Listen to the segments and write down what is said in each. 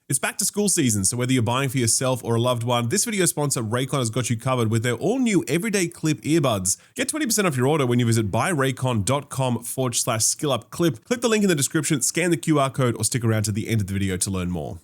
It's back to school season, so whether you're buying for yourself or a loved one, this video sponsor Raycon has got you covered with their all-new Everyday Clip earbuds. Get 20% off your order when you visit buyraycon.com/skillupclip. Click the link in the description, scan the QR code, or stick around to the end of the video to learn more.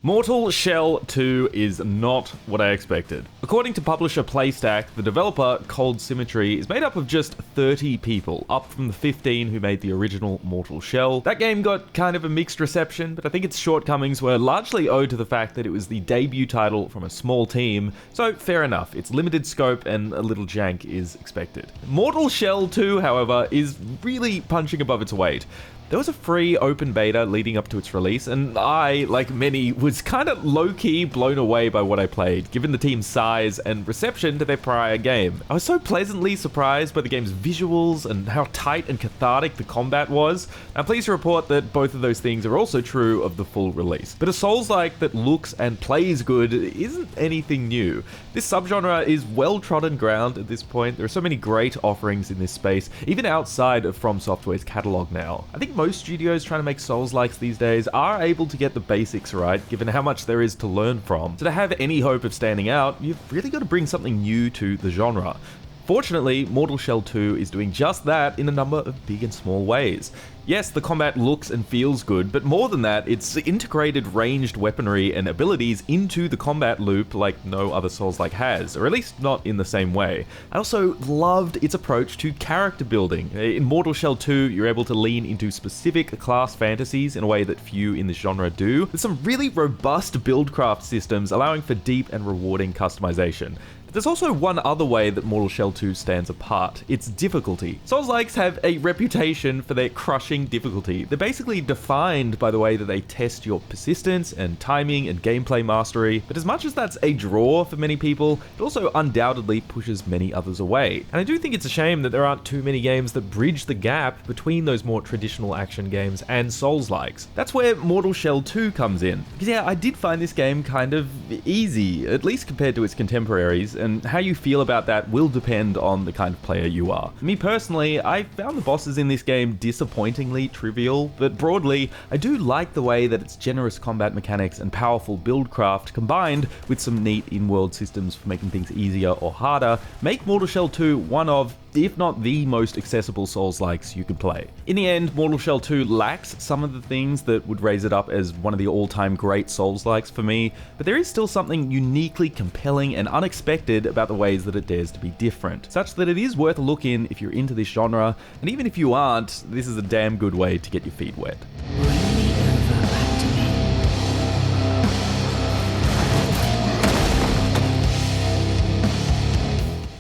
Mortal Shell 2 is not what I expected. According to publisher Playstack, the developer, Cold Symmetry, is made up of just 30 people, up from the 15 who made the original Mortal Shell. That game got kind of a mixed reception, but I think its shortcomings were largely owed to the fact that it was the debut title from a small team, so fair enough, its limited scope and a little jank is expected. Mortal Shell 2, however, is really punching above its weight. There was a free open beta leading up to its release, and I, like many, was kind of low-key blown away by what I played, given the team's size and reception to their prior game. I was so pleasantly surprised by the game's visuals and how tight and cathartic the combat was. I'm pleased to report that both of those things are also true of the full release. But a Soulslike that looks and plays good isn't anything new. This subgenre is well-trodden ground at this point. There are so many great offerings in this space, even outside of From Software's catalog now. I think most studios trying to make Souls-likes these days are able to get the basics right, given how much there is to learn from. So to have any hope of standing out, you've really got to bring something new to the genre. Fortunately, Mortal Shell 2 is doing just that in a number of big and small ways. Yes, the combat looks and feels good, but more than that, it's integrated ranged weaponry and abilities into the combat loop like no other Souls-like has, or at least not in the same way. I also loved its approach to character building. In Mortal Shell 2, you're able to lean into specific class fantasies in a way that few in this genre do, with some really robust buildcraft systems allowing for deep and rewarding customization. There's also one other way that Mortal Shell 2 stands apart, its difficulty. Souls-likes have a reputation for their crushing difficulty. They're basically defined by the way that they test your persistence and timing and gameplay mastery, but as much as that's a draw for many people, it also undoubtedly pushes many others away. And I do think it's a shame that there aren't too many games that bridge the gap between those more traditional action games and Souls-likes. That's where Mortal Shell 2 comes in. Because yeah, I did find this game kind of easy, at least compared to its contemporaries, and how you feel about that will depend on the kind of player you are. Me personally, I found the bosses in this game disappointingly trivial, but broadly, I do like the way that its generous combat mechanics and powerful buildcraft, combined with some neat in-world systems for making things easier or harder, make Mortal Shell 2 one of, if not the most accessible Souls-likes you could play. In the end, Mortal Shell 2 lacks some of the things that would raise it up as one of the all-time great Souls-likes for me, but there is still something uniquely compelling and unexpected about the ways that it dares to be different, such that it is worth a look in if you're into this genre, and even if you aren't, this is a damn good way to get your feet wet.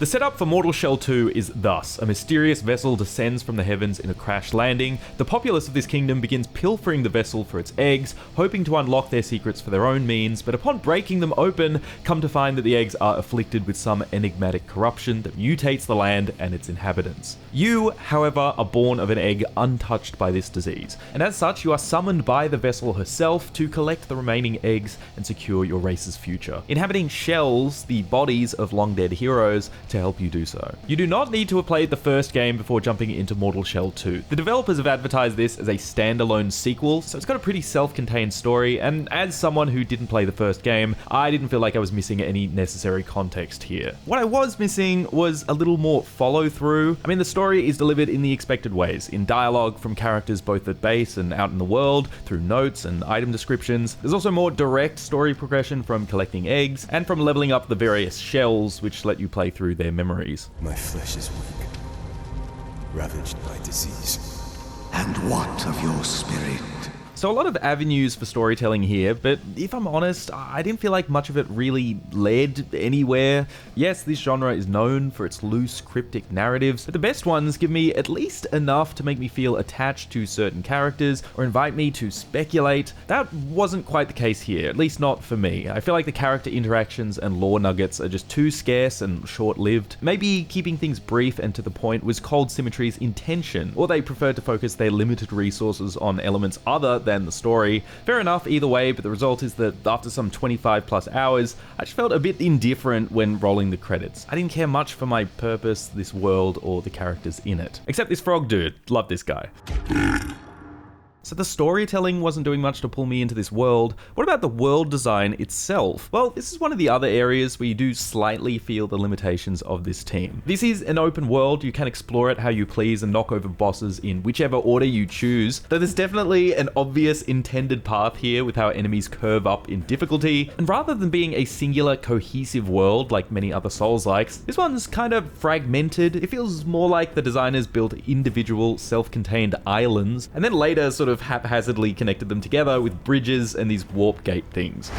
The setup for Mortal Shell 2 is thus. A mysterious vessel descends from the heavens in a crash landing. The populace of this kingdom begins pilfering the vessel for its eggs, hoping to unlock their secrets for their own means, but upon breaking them open, come to find that the eggs are afflicted with some enigmatic corruption that mutates the land and its inhabitants. You, however, are born of an egg untouched by this disease, and as such you are summoned by the vessel herself to collect the remaining eggs and secure your race's future, inhabiting shells, the bodies of long-dead heroes, to help you do so. You do not need to have played the first game before jumping into Mortal Shell 2. The developers have advertised this as a standalone sequel, so it's got a pretty self-contained story, and as someone who didn't play the first game, I didn't feel like I was missing any necessary context here. What I was missing was a little more follow-through. I mean, the story is delivered in the expected ways, in dialogue from characters both at base and out in the world, through notes and item descriptions. There's also more direct story progression from collecting eggs, and from leveling up the various shells, which let you play through their memories. My flesh is weak, ravaged by disease. And what of your spirit? So a lot of avenues for storytelling here, but if I'm honest, I didn't feel like much of it really led anywhere. Yes, this genre is known for its loose, cryptic narratives, but the best ones give me at least enough to make me feel attached to certain characters or invite me to speculate. That wasn't quite the case here, at least not for me. I feel like the character interactions and lore nuggets are just too scarce and short-lived. Maybe keeping things brief and to the point was Cold Symmetry's intention, or they preferred to focus their limited resources on elements other than the story. Fair enough either way, but the result is that after some 25 plus hours, I just felt a bit indifferent when rolling the credits. I didn't care much for my purpose, this world, or the characters in it. Except this frog dude. Love this guy. So the storytelling wasn't doing much to pull me into this world. What about the world design itself? Well, this is one of the other areas where you do slightly feel the limitations of this team. This is an open world, you can explore it how you please and knock over bosses in whichever order you choose, though there's definitely an obvious intended path here with how enemies curve up in difficulty, and rather than being a singular cohesive world like many other Souls-likes, this one's kind of fragmented. It feels more like the designers built individual self-contained islands, and then later sort of haphazardly connected them together with bridges and these warp gate things.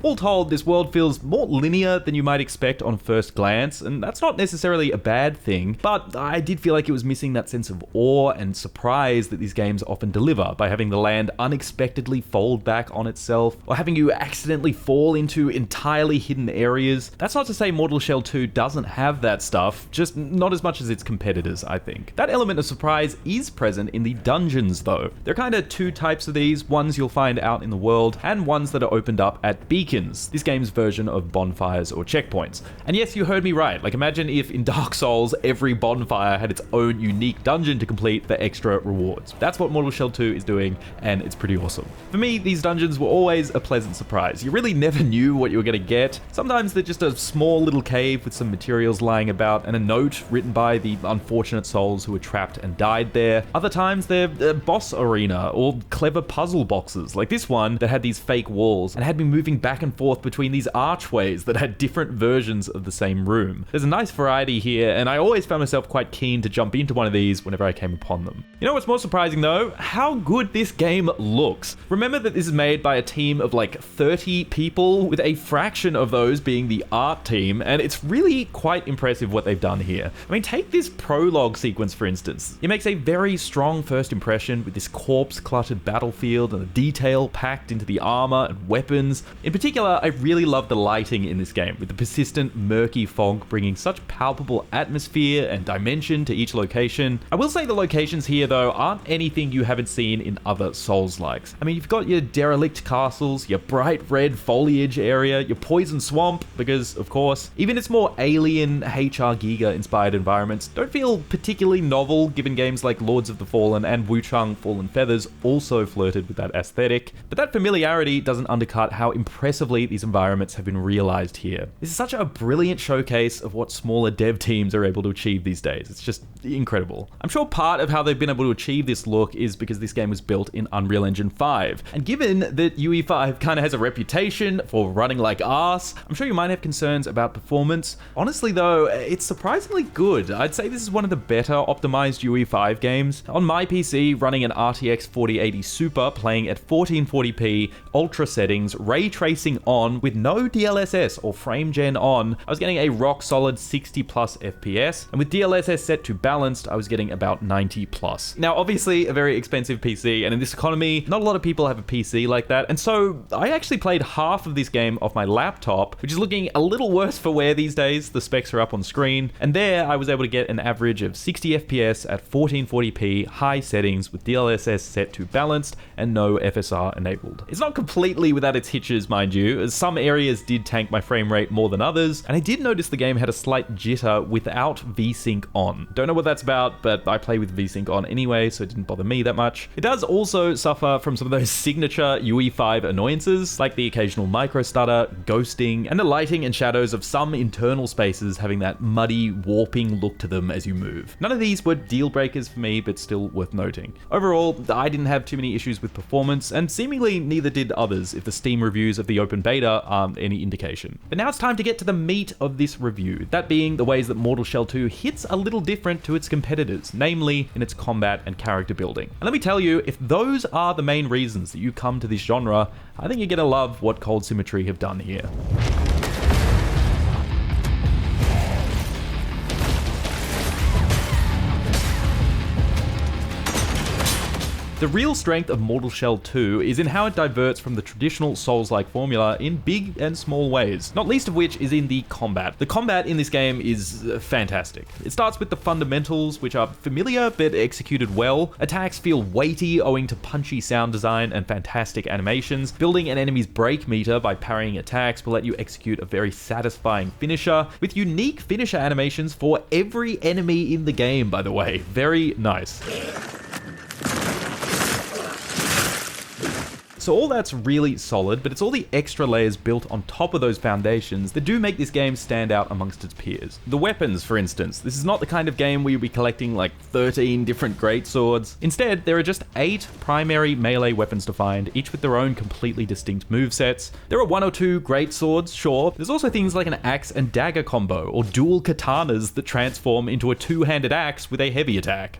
All told, this world feels more linear than you might expect on first glance, and that's not necessarily a bad thing, but I did feel like it was missing that sense of awe and surprise that these games often deliver by having the land unexpectedly fold back on itself, or having you accidentally fall into entirely hidden areas. That's not to say Mortal Shell 2 doesn't have that stuff, just not as much as its competitors, I think. That element of surprise is present in the dungeons though. There are kind of two types of these, ones you'll find out in the world, and ones that are opened up at beacons, this game's version of bonfires or checkpoints. And yes, you heard me right. Like, imagine if in Dark Souls, every bonfire had its own unique dungeon to complete for extra rewards. That's what Mortal Shell 2 is doing, and it's pretty awesome. For me, these dungeons were always a pleasant surprise. You really never knew what you were going to get. Sometimes they're just a small little cave with some materials lying about and a note written by the unfortunate souls who were trapped and died there. Other times they're a boss arena or clever puzzle boxes, like this one that had these fake walls and had me moving back and forth between these archways that had different versions of the same room. There's a nice variety here, and I always found myself quite keen to jump into one of these whenever I came upon them. You know what's more surprising though? How good this game looks. Remember that this is made by a team of like 30 people, with a fraction of those being the art team, and it's really quite impressive what they've done here. I mean, take this prologue sequence for instance. It makes a very strong first impression with this corpse-cluttered battlefield and the detail packed into the armor and weapons. In particular, I really love the lighting in this game, with the persistent murky fog bringing such palpable atmosphere and dimension to each location. I will say the locations here though aren't anything you haven't seen in other Souls-likes. I mean, you've got your derelict castles, your bright red foliage area, your poison swamp, because of course, even its more alien HR Giga inspired environments don't feel particularly novel, given games like Lords of the Fallen and Wuchang Fallen Feathers also flirted with that aesthetic, but that familiarity doesn't undercut how impressively these environments have been realized here. This is such a brilliant showcase of what smaller dev teams are able to achieve these days. It's just incredible. I'm sure part of how they've been able to achieve this look is because this game was built in Unreal Engine 5. And given that UE5 kind of has a reputation for running like arse, I'm sure you might have concerns about performance. Honestly though, it's surprisingly good. I'd say this is one of the better optimized UE5 games. On my PC, running an RTX 4080 Super, playing at 1440p, ultra settings, ray tracing on, with no DLSS or frame gen on, I was getting a rock solid 60 plus FPS, and with DLSS set to balanced, I was getting about 90 plus. Now obviously a very expensive PC, and in this economy, not a lot of people have a PC like that, and so I actually played half of this game off my laptop, which is looking a little worse for wear these days. The specs are up on screen, and there I was able to get an average of 60 FPS at 1440p high settings with DLSS set to balanced and no FSR enabled. It's not completely without its hitches, mind you, as some areas did tank my frame rate more than others, and I did notice the game had a slight jitter without VSync on. Don't know what that's about, but I play with VSync on anyway, so it didn't bother me that much. It does also suffer from some of those signature UE5 annoyances, like the occasional micro stutter, ghosting, and the lighting and shadows of some internal spaces having that muddy, warping look to them as you move. None of these were deal breakers for me, but still worth noting. Overall, I didn't have too many issues with performance, and seemingly neither did others if the Steam reviews of the open beta aren't any indication. But now it's time to get to the meat of this review, that being the ways that Mortal Shell 2 hits a little different to its competitors, namely in its combat and character building. And let me tell you, if those are the main reasons that you come to this genre, I think you're gonna love what Cold Symmetry have done here. The real strength of Mortal Shell 2 is in how it diverts from the traditional Souls-like formula in big and small ways, not least of which is in the combat. The combat in this game is fantastic. It starts with the fundamentals, which are familiar but executed well. Attacks feel weighty owing to punchy sound design and fantastic animations. Building an enemy's break meter by parrying attacks will let you execute a very satisfying finisher, with unique finisher animations for every enemy in the game, by the way. Very nice. So all that's really solid, but it's all the extra layers built on top of those foundations that do make this game stand out amongst its peers. The weapons, for instance. This is not the kind of game where you'll be collecting like 13 different greatswords. Instead, there are just 8 primary melee weapons to find, each with their own completely distinct movesets. There are 1 or 2 greatswords, sure. There's also things like an axe and dagger combo, or dual katanas that transform into a 2-handed axe with a heavy attack.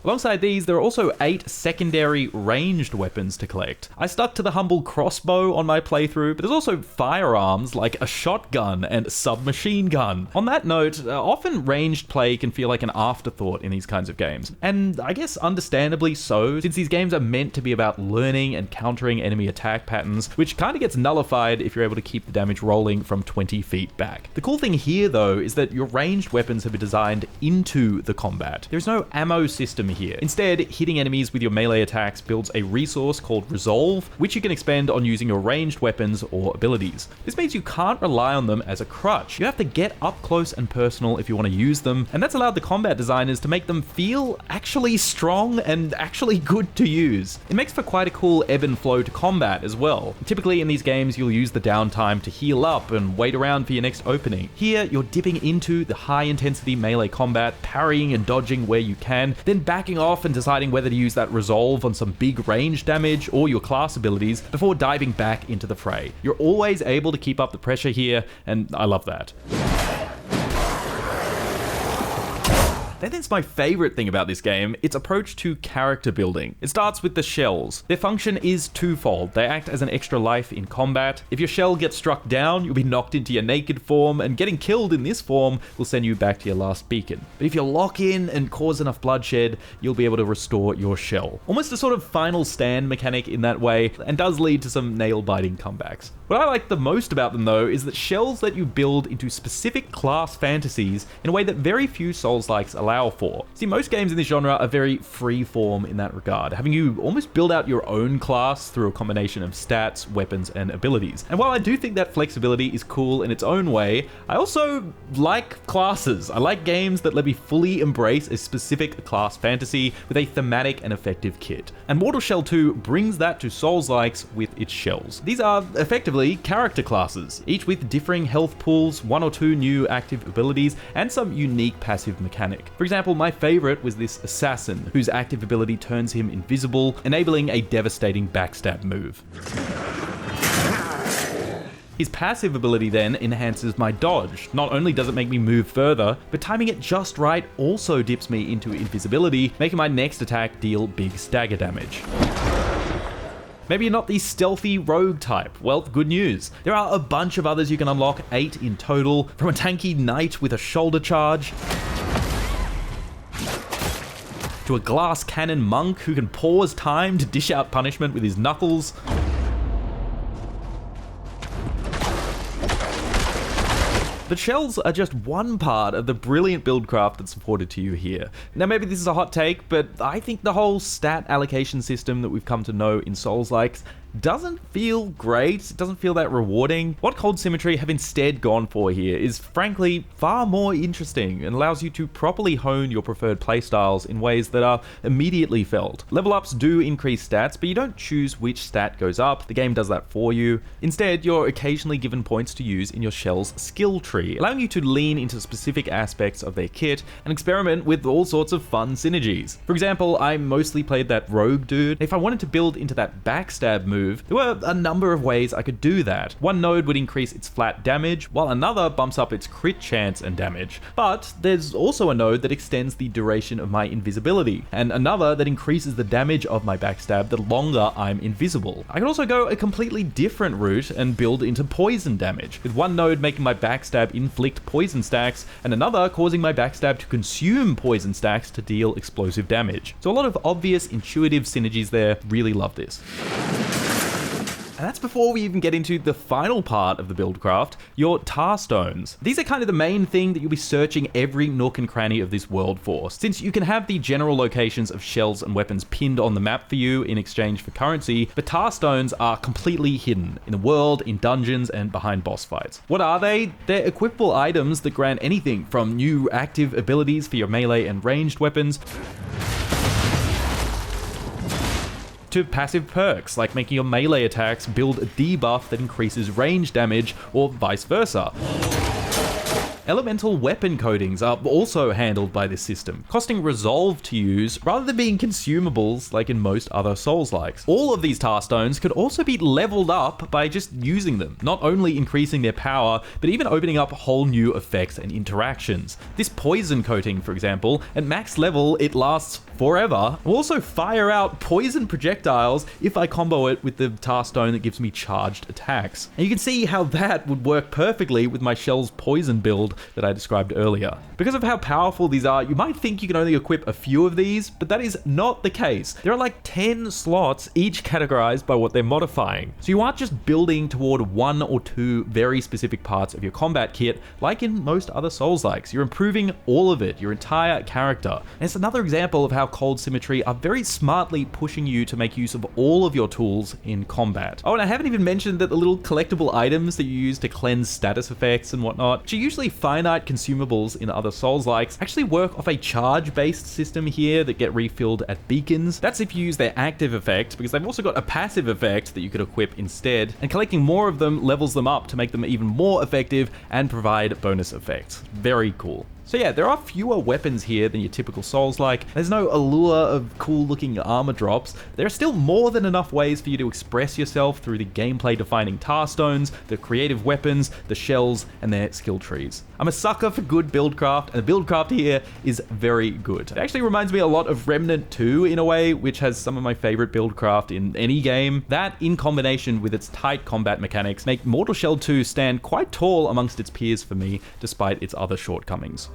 Alongside these, there are also 8 secondary ranged weapons to collect. I stuck to the humble crossbow on my playthrough, but there's also firearms like a shotgun and submachine gun. On that note, often ranged play can feel like an afterthought in these kinds of games. And I guess understandably so, since these games are meant to be about learning and countering enemy attack patterns, which kind of gets nullified if you're able to keep the damage rolling from 20 feet back. The cool thing here though is that your ranged weapons have been designed into the combat. There's no ammo system here. Instead, hitting enemies with your melee attacks builds a resource called Resolve, which you can expend on using your ranged weapons or abilities. This means you can't rely on them as a crutch. You have to get up close and personal if you want to use them, and that's allowed the combat designers to make them feel actually strong and actually good to use. It makes for quite a cool ebb and flow to combat as well. Typically in these games, you'll use the downtime to heal up and wait around for your next opening. Here, you're dipping into the high intensity melee combat, parrying and dodging where you can, then backing off and deciding whether to use that resolve on some big range damage or your class abilities before diving back into the fray. You're always able to keep up the pressure here, and I love that. I think that's my favorite thing about this game, its approach to character building. It starts with the shells. Their function is twofold. They act as an extra life in combat. If your shell gets struck down, you'll be knocked into your naked form, and getting killed in this form will send you back to your last beacon. But if you lock in and cause enough bloodshed, you'll be able to restore your shell. Almost a sort of final stand mechanic in that way, and does lead to some nail-biting comebacks. What I like the most about them though is that shells let you build into specific class fantasies in a way that very few Souls-likes allow for. See, most games in this genre are very free-form in that regard, having you almost build out your own class through a combination of stats, weapons, and abilities. And while I do think that flexibility is cool in its own way, I also like classes. I like games that let me fully embrace a specific class fantasy with a thematic and effective kit. And Mortal Shell 2 brings that to Souls-likes with its shells. These are effectively character classes, each with differing health pools, 1 or 2 new active abilities, and some unique passive mechanic. For example, my favorite was this assassin, whose active ability turns him invisible, enabling a devastating backstab move. His passive ability then enhances my dodge. Not only does it make me move further, but timing it just right also dips me into invisibility, making my next attack deal big stagger damage. Maybe you're not the stealthy rogue type. Well, good news. There are a bunch of others you can unlock, 8 in total, from a tanky knight with a shoulder charge, to a glass cannon monk who can pause time to dish out punishment with his knuckles. But shells are just one part of the brilliant buildcraft that's supported to you here. Now maybe this is a hot take, but I think the whole stat allocation system that we've come to know in Souls-likes doesn't feel great, it doesn't feel that rewarding. What Cold Symmetry have instead gone for here is frankly far more interesting and allows you to properly hone your preferred playstyles in ways that are immediately felt. Level ups do increase stats, but you don't choose which stat goes up, the game does that for you. Instead, you're occasionally given points to use in your shell's skill tree, allowing you to lean into specific aspects of their kit and experiment with all sorts of fun synergies. For example, I mostly played that rogue dude. If I wanted to build into that backstab move, move, there were a number of ways I could do that. One node would increase its flat damage, while another bumps up its crit chance and damage. But there's also a node that extends the duration of my invisibility, and another that increases the damage of my backstab the longer I'm invisible. I could also go a completely different route and build into poison damage, with one node making my backstab inflict poison stacks, and another causing my backstab to consume poison stacks to deal explosive damage. So a lot of obvious, intuitive synergies there. Really love this. And that's before we even get into the final part of the build craft, your tar stones. These are kind of the main thing that you'll be searching every nook and cranny of this world for. Since you can have the general locations of shells and weapons pinned on the map for you in exchange for currency, the tar stones are completely hidden in the world, in dungeons, and behind boss fights. What are they? They're equipable items that grant anything from new active abilities for your melee and ranged weapons, to passive perks, like making your melee attacks build a debuff that increases range damage, or vice versa. Elemental weapon coatings are also handled by this system, costing resolve to use rather than being consumables like in most other Souls-likes. All of these tar stones could also be leveled up by just using them, not only increasing their power, but even opening up whole new effects and interactions. This poison coating, for example, at max level it lasts forever. Will also fire out poison projectiles if I combo it with the tar stone that gives me charged attacks. And you can see how that would work perfectly with my Shell's poison build that I described earlier. Because of how powerful these are, you might think you can only equip a few of these, but that is not the case. There are like 10 slots, each categorized by what they're modifying. So you aren't just building toward one or two very specific parts of your combat kit, like in most other Souls-likes. You're improving all of it, your entire character. And it's another example of how Cold Symmetry are very smartly pushing you to make use of all of your tools in combat. Oh, and I haven't even mentioned that the little collectible items that you use to cleanse status effects and whatnot, which are usually finite consumables in other Souls-likes, actually work off a charge-based system here that get refilled at beacons. That's if you use their active effect, because they've also got a passive effect that you could equip instead, and collecting more of them levels them up to make them even more effective and provide bonus effects. Very cool. So yeah, there are fewer weapons here than your typical Souls-like. There's no allure of cool looking armor drops. There are still more than enough ways for you to express yourself through the gameplay defining tar stones, the creative weapons, the shells, and their skill trees. I'm a sucker for good buildcraft, and the buildcraft here is very good. It actually reminds me a lot of Remnant 2 in a way, which has some of my favorite buildcraft in any game. That, in combination with its tight combat mechanics, make Mortal Shell 2 stand quite tall amongst its peers for me, despite its other shortcomings.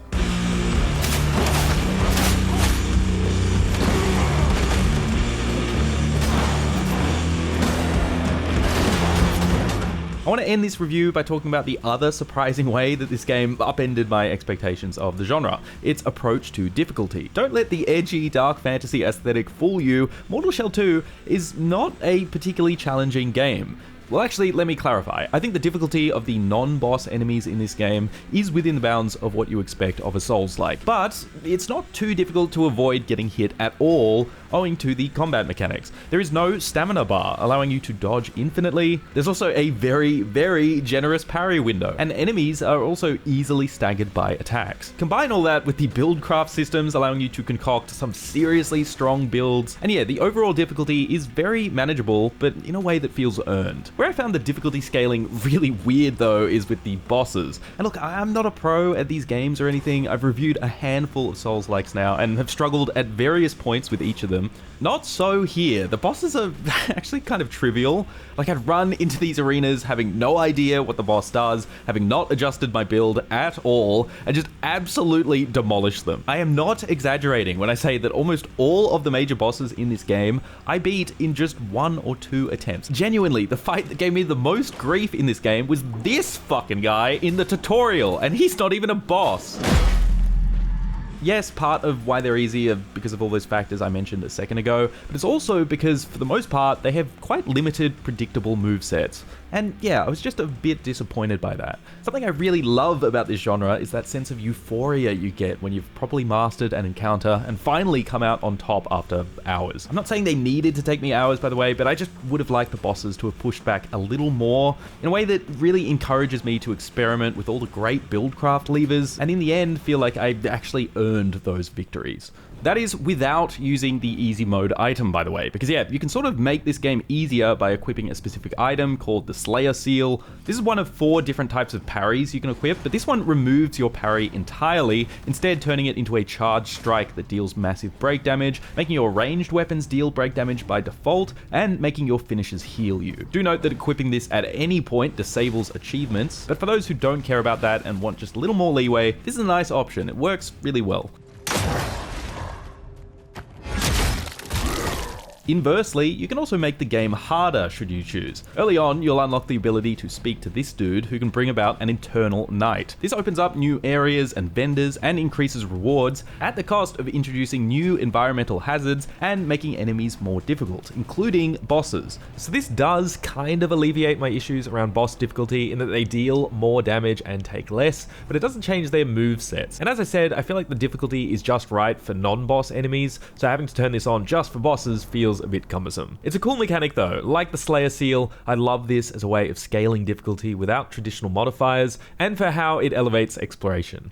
I want to end this review by talking about the other surprising way that this game upended my expectations of the genre, its approach to difficulty. Don't let the edgy, dark fantasy aesthetic fool you. Mortal Shell 2 is not a particularly challenging game. Well, actually, let me clarify. I think the difficulty of the non-boss enemies in this game is within the bounds of what you expect of a Souls-like, but it's not too difficult to avoid getting hit at all, owing to the combat mechanics. There is no stamina bar, allowing you to dodge infinitely. There's also a very, very generous parry window, and enemies are also easily staggered by attacks. Combine all that with the buildcraft systems, allowing you to concoct some seriously strong builds, and yeah, the overall difficulty is very manageable, but in a way that feels earned. Where I found the difficulty scaling really weird though is with the bosses. And look, I'm not a pro at these games or anything. I've reviewed a handful of Souls-likes now and have struggled at various points with each of them. Not so here. The bosses are actually kind of trivial. Like, I'd run into these arenas having no idea what the boss does, having not adjusted my build at all, and just absolutely demolish them. I am not exaggerating when I say that almost all of the major bosses in this game I beat in just 1 or 2 attempts. Genuinely, the fight that gave me the most grief in this game was this fucking guy in the tutorial, and he's not even a boss. Yes, part of why they're easier because of all those factors I mentioned a second ago, but it's also because, for the most part, they have quite limited, predictable movesets. And yeah, I was just a bit disappointed by that. Something I really love about this genre is that sense of euphoria you get when you've properly mastered an encounter and finally come out on top after hours. I'm not saying they needed to take me hours, by the way, but I just would have liked the bosses to have pushed back a little more in a way that really encourages me to experiment with all the great buildcraft levers, and in the end feel like I actually earned those victories. That is without using the easy mode item, by the way, because yeah, you can sort of make this game easier by equipping a specific item called the Slayer Seal. This is one of 4 different types of parries you can equip, but this one removes your parry entirely, instead turning it into a charged strike that deals massive break damage, making your ranged weapons deal break damage by default, and making your finishes heal you. Do note that equipping this at any point disables achievements, but for those who don't care about that and want just a little more leeway, this is a nice option. It works really well. Inversely, you can also make the game harder should you choose. Early on, you'll unlock the ability to speak to this dude who can bring about an eternal night. This opens up new areas and vendors and increases rewards at the cost of introducing new environmental hazards and making enemies more difficult, including bosses. So this does kind of alleviate my issues around boss difficulty in that they deal more damage and take less, but it doesn't change their move sets. And as I said, I feel like the difficulty is just right for non-boss enemies, so having to turn this on just for bosses feels a bit cumbersome. It's a cool mechanic though. Like the Slayer Seal, I love this as a way of scaling difficulty without traditional modifiers, and for how it elevates exploration.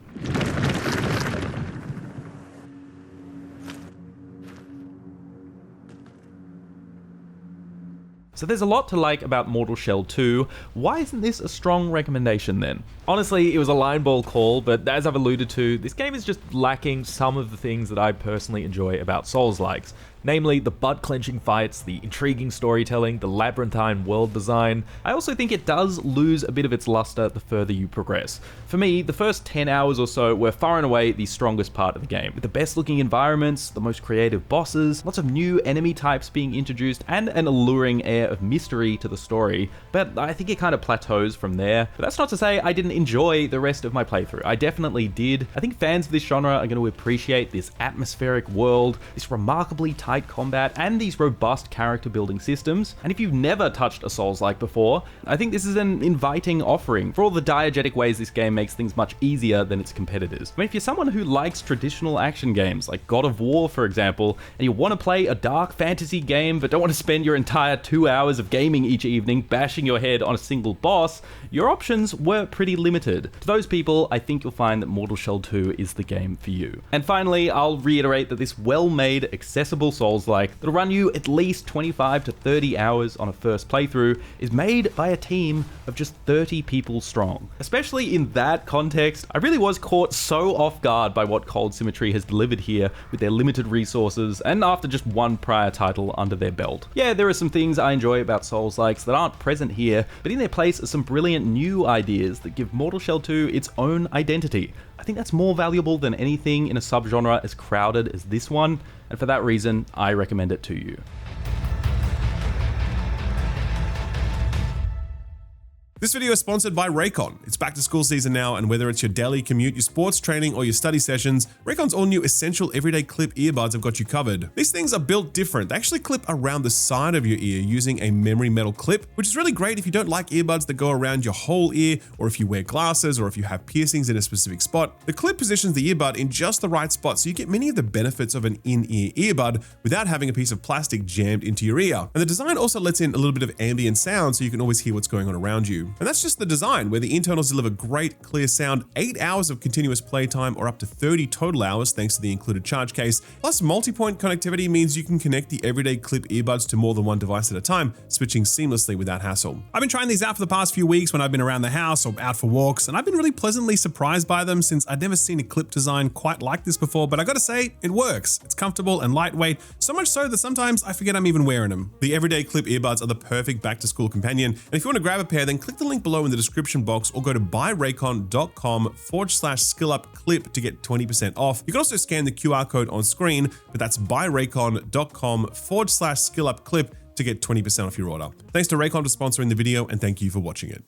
So there's a lot to like about Mortal Shell 2. Why isn't this a strong recommendation then? Honestly, it was a line ball call, but as I've alluded to, this game is just lacking some of the things that I personally enjoy about Souls-likes. Namely, the butt-clenching fights, the intriguing storytelling, the labyrinthine world design. I also think it does lose a bit of its luster the further you progress. For me, the first 10 hours or so were far and away the strongest part of the game, with the best looking environments, the most creative bosses, lots of new enemy types being introduced, and an alluring air of mystery to the story, but I think it kind of plateaus from there. But that's not to say I didn't enjoy the rest of my playthrough. I definitely did. I think fans of this genre are going to appreciate this atmospheric world, this remarkably tight combat, and these robust character building systems. And if you've never touched a Souls-like before, I think this is an inviting offering for all the diegetic ways this game makes things much easier than its competitors. I mean, if you're someone who likes traditional action games like God of War, for example, and you want to play a dark fantasy game but don't want to spend your entire 2 hours of gaming each evening bashing your head on a single boss, your options were pretty limited. To those people, I think you'll find that Mortal Shell 2 is the game for you. And finally, I'll reiterate that this well-made, accessible Souls-like that'll run you at least 25 to 30 hours on a first playthrough is made by a team of just 30 people strong. Especially in that context, I really was caught so off guard by what Cold Symmetry has delivered here with their limited resources and after just one prior title under their belt. Yeah, there are some things I enjoy about Souls-likes that aren't present here, but in their place are some brilliant new ideas that give Mortal Shell 2 its own identity. I think that's more valuable than anything in a subgenre as crowded as this one, and for that reason, I recommend it to you. This video is sponsored by Raycon. It's back to school season now, and whether it's your daily commute, your sports training, or your study sessions, Raycon's all-new essential everyday clip earbuds have got you covered. These things are built different. They actually clip around the side of your ear using a memory metal clip, which is really great if you don't like earbuds that go around your whole ear, or if you wear glasses, or if you have piercings in a specific spot. The clip positions the earbud in just the right spot, so you get many of the benefits of an in-ear earbud without having a piece of plastic jammed into your ear. And the design also lets in a little bit of ambient sound so you can always hear what's going on around you. And that's just the design, where the internals deliver great clear sound, 8 hours of continuous playtime, or up to 30 total hours thanks to the included charge case. Plus, multi-point connectivity means you can connect the everyday clip earbuds to more than one device at a time, switching seamlessly without hassle. I've been trying these out for the past few weeks when I've been around the house or out for walks, and I've been really pleasantly surprised by them since I'd never seen a clip design quite like this before, but I gotta say, it works. It's comfortable and lightweight, so much so that sometimes I forget I'm even wearing them. The everyday clip earbuds are the perfect back-to-school companion, and if you want to grab a pair, then click the link below in the description box or go to buyraycon.com/skillupclip to get 20% off. You can also scan the QR code on screen, but that's buyraycon.com/skillupclip to get 20% off your order. Thanks to Raycon for sponsoring the video, and thank you for watching it.